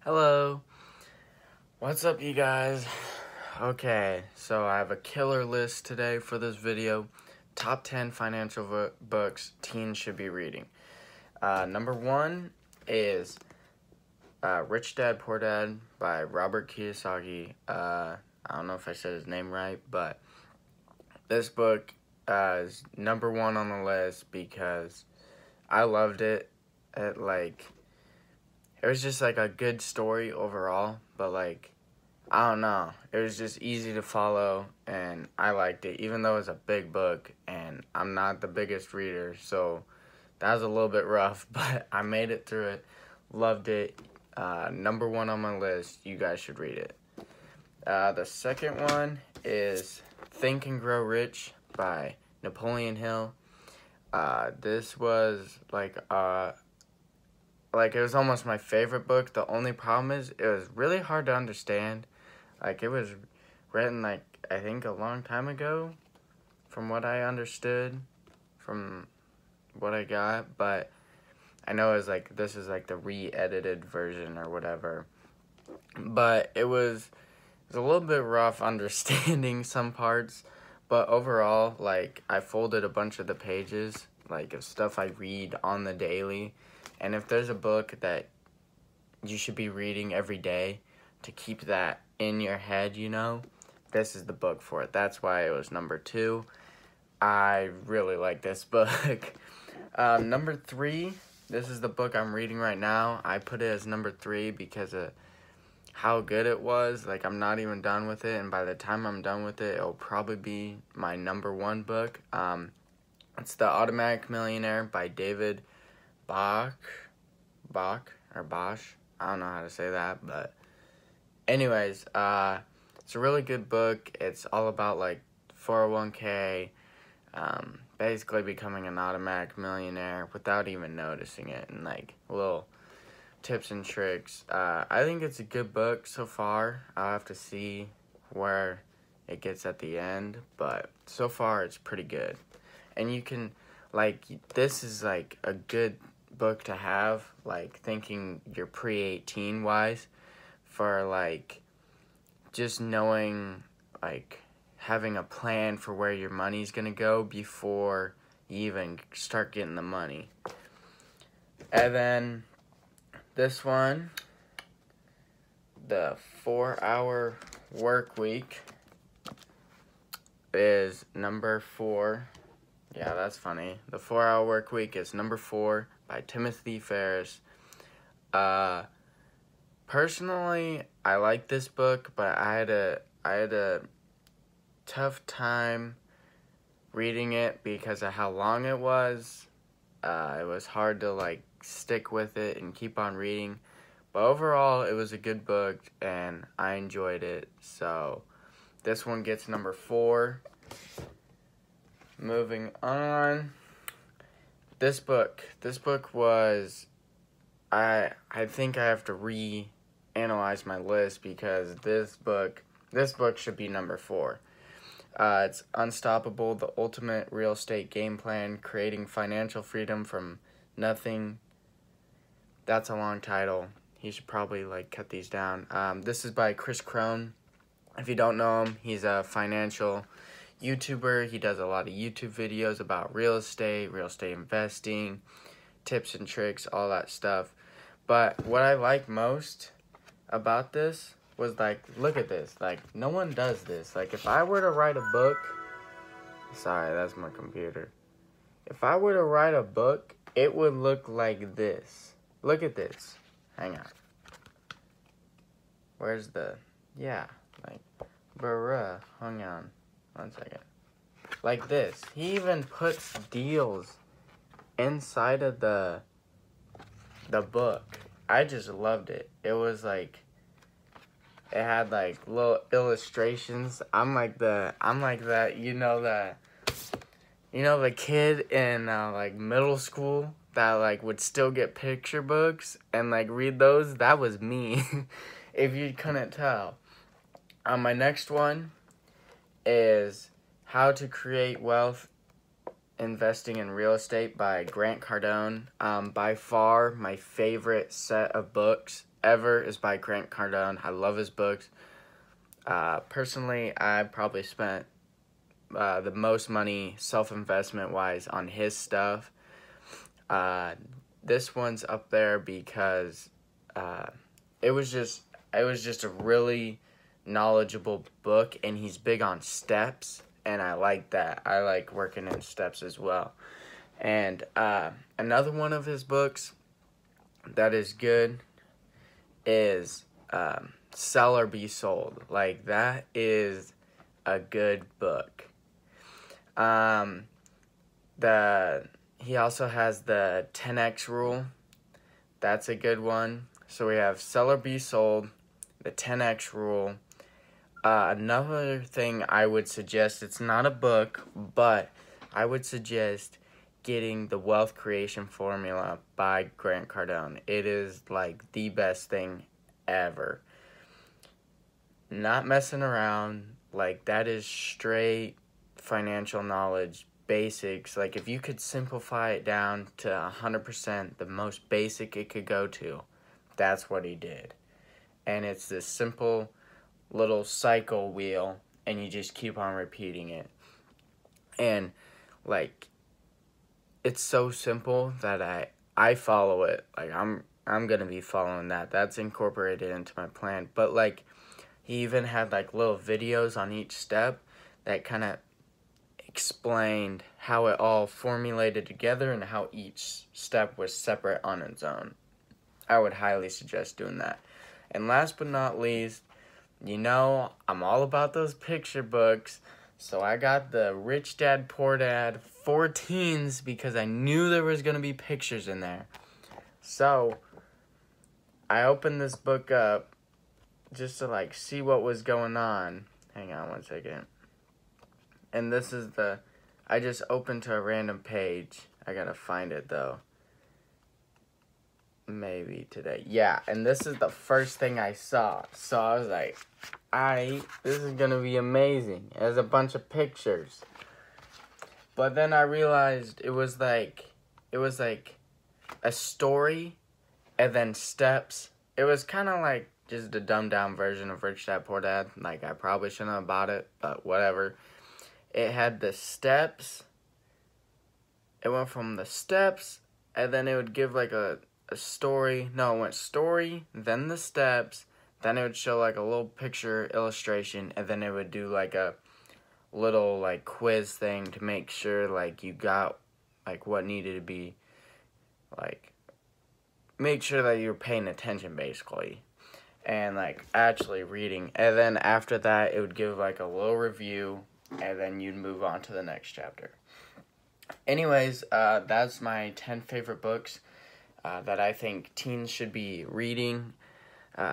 Hello, what's up you guys? Okay, so I have a killer list today for this video. Top 10 financial books teens should be reading. Number 1 is Rich Dad, Poor Dad by Robert Kiyosaki. I don't know if I said his name right, but this book is number 1 on the list because I loved it. It was just like a good story overall, but I don't know, it was just easy to follow and I liked it, even though it's a big book and I'm not the biggest reader, so that was a little bit rough, but I made it through it, loved it. Number 1 on my list, you guys should read it. The second one is Think and Grow Rich by Napoleon Hill. This was it was almost my favorite book. The only problem is it was really hard to understand. It was written, I think a long time ago, from what I understood, from what I got. But I know it was this is the re-edited version or whatever. But it was a little bit rough understanding some parts. But overall, I folded a bunch of the pages, of stuff I read on the daily. And if there's a book that you should be reading every day to keep that in your head, this is the book for it. That's why it was number 2. I really like this book. Number 3, this is the book I'm reading right now. I put it as number 3 because of how good it was. I'm not even done with it, and by the time I'm done with it, it'll probably be my number 1 book. It's The Automatic Millionaire by David Bach, or Bosch. I don't know how to say that, but anyways, it's a really good book. It's all about 401k, basically becoming an automatic millionaire without even noticing it, and little tips and tricks. I think it's a good book so far. I'll have to see where it gets at the end, but so far it's pretty good. And you can, this is a good book to have, thinking you're pre-18 wise, for just knowing, having a plan for where your money's gonna go before you even start getting the money. And then this one, The 4-Hour Work Week, is number 4. Yeah, that's funny. The 4-Hour Work Week is number 4 by Timothy Ferriss. Personally, I like this book, but I had a tough time reading it because of how long it was. It was hard to stick with it and keep on reading. But overall, it was a good book and I enjoyed it. So this one gets number 4. Moving on. This book was, I think I have to reanalyze my list because this book should be number 4. It's Unstoppable, The Ultimate Real Estate Game Plan, Creating Financial Freedom from Nothing. That's a long title. He should probably cut these down. This is by Chris Crone. If you don't know him, he's a financial YouTuber. He does a lot of YouTube videos about real estate investing, tips and tricks, all that stuff. But what I like most about this was look at this. No one does this. If I were to write a book, sorry, that's my computer. If I were to write a book, it would look like this. Look at this. Hang on. Where's the, yeah, bruh, hang on. 1 second. Like this. He even puts deals inside of the book. I just loved it. It was it had little illustrations. I'm like that, the kid in middle school that would still get picture books and read those. That was me. If you couldn't tell. My next one is How to Create Wealth Investing in Real Estate by Grant Cardone. By far my favorite set of books ever is by Grant Cardone. I love his books. Personally, I probably spent the most money self-investment wise on his stuff. This one's up there because it was just a really knowledgeable book, and he's big on steps, and I like that. I like working in steps as well. And another one of his books that is good is Sell or Be Sold. Like, that is a good book. He also has the 10x rule. That's a good one. So we have Sell or Be Sold, the 10x rule. Another thing I would suggest, it's not a book, but I would suggest getting the Wealth Creation Formula by Grant Cardone. It is like the best thing ever. Not messing around. Like, that is straight financial knowledge, basics. Like, if you could simplify it down to 100%, the most basic it could go to, that's what he did. And it's this simple little cycle wheel, and you just keep on repeating it. And, like, it's so simple that I follow it. Like, I'm gonna be following that. That's incorporated into my plan. But, like, he even had, like, little videos on each step that kind of explained how it all formulated together and how each step was separate on its own. I would highly suggest doing that. And last but not least, you know, I'm all about those picture books. So I got the Rich Dad, Poor Dad for teens because I knew there was going to be pictures in there. So I opened this book up just to, like, see what was going on. Hang on one second. And this is I just opened to a random page. I gotta find it, though. Maybe today. Yeah, and this is the first thing I saw. So I was like, this is gonna be amazing. It has a bunch of pictures. But then I realized it was like a story and then steps. It was kind of like just a dumbed down version of Rich Dad, Poor Dad. Like, I probably shouldn't have bought it, but whatever. It had the steps. It went from the steps, and then it would give like a story. No, it went story, then the steps, then it would show like a little picture illustration, and then it would do like a little like quiz thing to make sure like you got like what needed to be, like, make sure that you're paying attention basically, and like actually reading. And then after that, it would give like a little review, and then you'd move on to the next chapter. Anyways, that's my 10 favorite books that I think teens should be reading,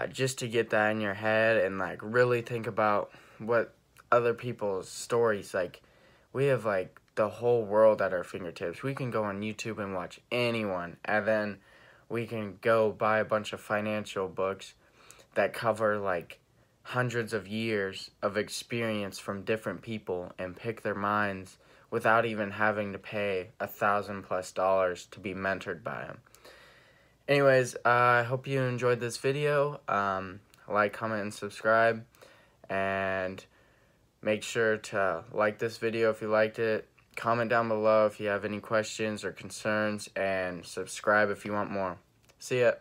just to get that in your head and like really think about what other people's stories. Like, we have like the whole world at our fingertips. We can go on YouTube and watch anyone, and then we can go buy a bunch of financial books that cover like hundreds of years of experience from different people and pick their minds without even having to pay $1,000+ to be mentored by them. Anyways, I hope you enjoyed this video. Like, comment, and subscribe. And make sure to like this video if you liked it. Comment down below if you have any questions or concerns. And subscribe if you want more. See ya.